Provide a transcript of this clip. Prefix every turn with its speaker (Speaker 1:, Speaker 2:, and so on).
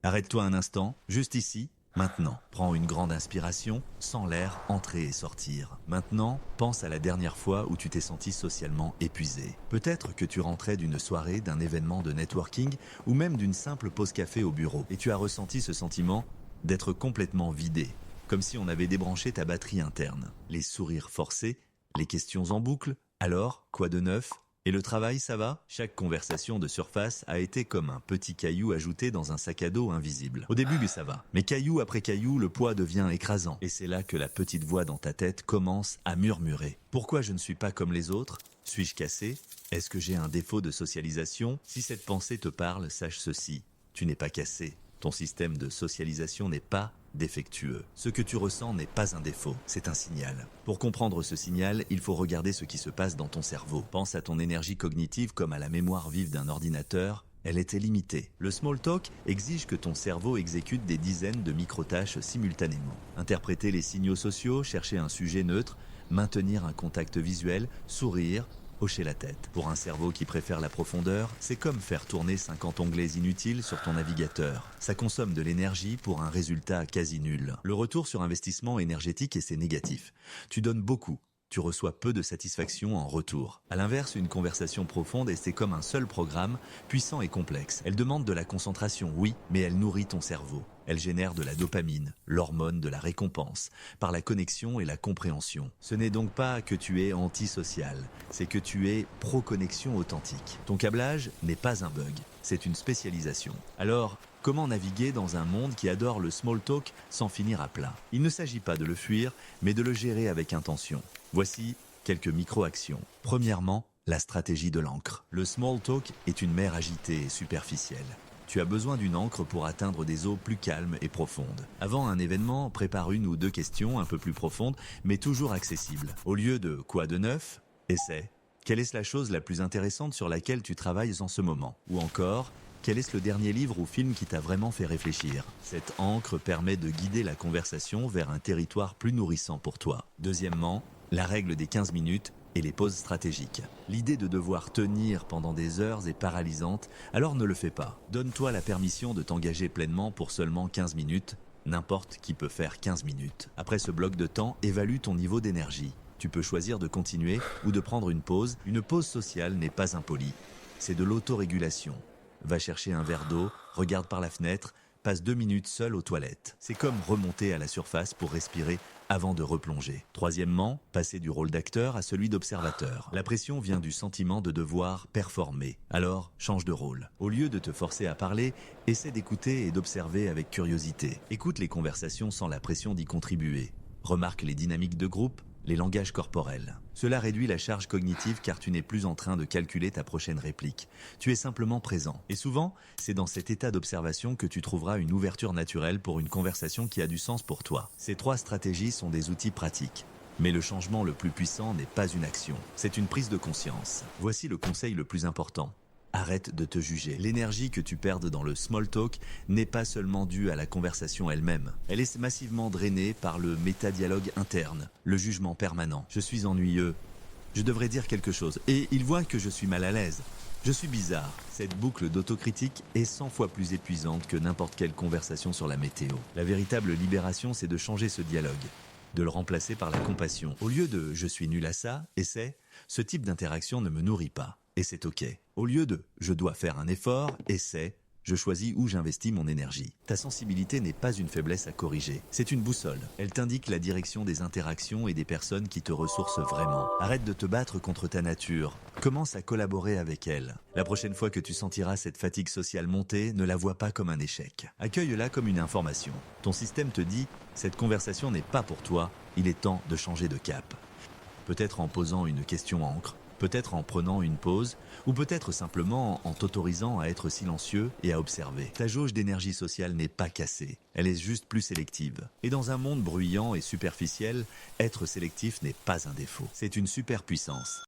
Speaker 1: Arrête-toi un instant, juste ici, maintenant. Prends une grande inspiration, sens l'air entrer et sortir. Maintenant, pense à la dernière fois où tu t'es senti socialement épuisé. Peut-être que tu rentrais d'une soirée, d'un événement de networking ou même d'une simple pause café au bureau et tu as ressenti ce sentiment d'être complètement vidé, comme si on avait débranché ta batterie interne. Les sourires forcés, les questions en boucle, alors, quoi de neuf? Et le travail, ça va? Chaque conversation de surface a été comme un petit caillou ajouté dans un sac à dos invisible. Au début, ça va. Mais caillou après caillou, le poids devient écrasant. Et c'est là que la petite voix dans ta tête commence à murmurer. Pourquoi je ne suis pas comme les autres? Suis-je cassé? Est-ce que j'ai un défaut de socialisation? Si cette pensée te parle, sache ceci. Tu n'es pas cassé. Ton système de socialisation n'est pas défectueux. Ce que tu ressens n'est pas un défaut, c'est un signal. Pour comprendre ce signal, il faut regarder ce qui se passe dans ton cerveau. Pense à ton énergie cognitive comme à la mémoire vive d'un ordinateur. Elle était limitée. Le small talk exige que ton cerveau exécute des dizaines de micro-tâches simultanément. Interpréter les signaux sociaux, chercher un sujet neutre, maintenir un contact visuel, sourire, hocher la tête. Pour un cerveau qui préfère la profondeur, c'est comme faire tourner 50 onglets inutiles sur ton navigateur. Ça consomme de l'énergie pour un résultat quasi nul. Le retour sur investissement énergétique et c'est négatif. Tu donnes beaucoup. Tu reçois peu de satisfaction en retour. À l'inverse, une conversation profonde, et c'est comme un seul programme, puissant et complexe. Elle demande de la concentration, oui, mais elle nourrit ton cerveau. Elle génère de la dopamine, l'hormone de la récompense, par la connexion et la compréhension. Ce n'est donc pas que tu es antisocial, c'est que tu es pro-connexion authentique. Ton câblage n'est pas un bug, c'est une spécialisation. Alors, comment naviguer dans un monde qui adore le small talk sans finir à plat? Il ne s'agit pas de le fuir, mais de le gérer avec intention. Voici quelques micro-actions. Premièrement, la stratégie de l'encre. Le small talk est une mer agitée et superficielle. Tu as besoin d'une encre pour atteindre des eaux plus calmes et profondes. Avant un événement, prépare une ou deux questions un peu plus profondes, mais toujours accessibles. Au lieu de quoi de neuf, essaie. Quelle est la chose la plus intéressante sur laquelle tu travailles en ce moment? Ou encore, quel est le dernier livre ou film qui t'a vraiment fait réfléchir? Cette encre permet de guider la conversation vers un territoire plus nourrissant pour toi. Deuxièmement, la règle des 15 minutes et les pauses stratégiques. L'idée de devoir tenir pendant des heures est paralysante, alors ne le fais pas. Donne-toi la permission de t'engager pleinement pour seulement 15 minutes. N'importe qui peut faire 15 minutes. Après ce bloc de temps, évalue ton niveau d'énergie. Tu peux choisir de continuer ou de prendre une pause. Une pause sociale n'est pas impolie. C'est de l'autorégulation. Va chercher un verre d'eau, regarde par la fenêtre, passe 2 minutes seul aux toilettes. C'est comme remonter à la surface pour respirer avant de replonger. Troisièmement, passer du rôle d'acteur à celui d'observateur. La pression vient du sentiment de devoir performer. Alors, change de rôle. Au lieu de te forcer à parler, essaie d'écouter et d'observer avec curiosité. Écoute les conversations sans la pression d'y contribuer. Remarque les dynamiques de groupe, les langages corporels. Cela réduit la charge cognitive car tu n'es plus en train de calculer ta prochaine réplique. Tu es simplement présent. Et souvent, c'est dans cet état d'observation que tu trouveras une ouverture naturelle pour une conversation qui a du sens pour toi. Ces 3 stratégies sont des outils pratiques. Mais le changement le plus puissant n'est pas une action, c'est une prise de conscience. Voici le conseil le plus important. Arrête de te juger. L'énergie que tu perdes dans le small talk n'est pas seulement due à la conversation elle-même. Elle est massivement drainée par le métadialogue interne, le jugement permanent. Je suis ennuyeux. Je devrais dire quelque chose. Et il voit que je suis mal à l'aise. Je suis bizarre. Cette boucle d'autocritique est 100 fois plus épuisante que n'importe quelle conversation sur la météo. La véritable libération, c'est de changer ce dialogue, de le remplacer par la compassion. Au lieu de « je suis nul à ça », essaie « ce type d'interaction ne me nourrit pas ». Et c'est ok. Au lieu de « je dois faire un effort », essaie « je choisis où j'investis mon énergie ». Ta sensibilité n'est pas une faiblesse à corriger, c'est une boussole. Elle t'indique la direction des interactions et des personnes qui te ressourcent vraiment. Arrête de te battre contre ta nature. Commence à collaborer avec elle. La prochaine fois que tu sentiras cette fatigue sociale monter, ne la vois pas comme un échec. Accueille-la comme une information. Ton système te dit « cette conversation n'est pas pour toi, il est temps de changer de cap ». Peut-être en posant une question encre, peut-être en prenant une pause, ou peut-être simplement en t'autorisant à être silencieux et à observer. Ta jauge d'énergie sociale n'est pas cassée, elle est juste plus sélective. Et dans un monde bruyant et superficiel, être sélectif n'est pas un défaut, c'est une superpuissance.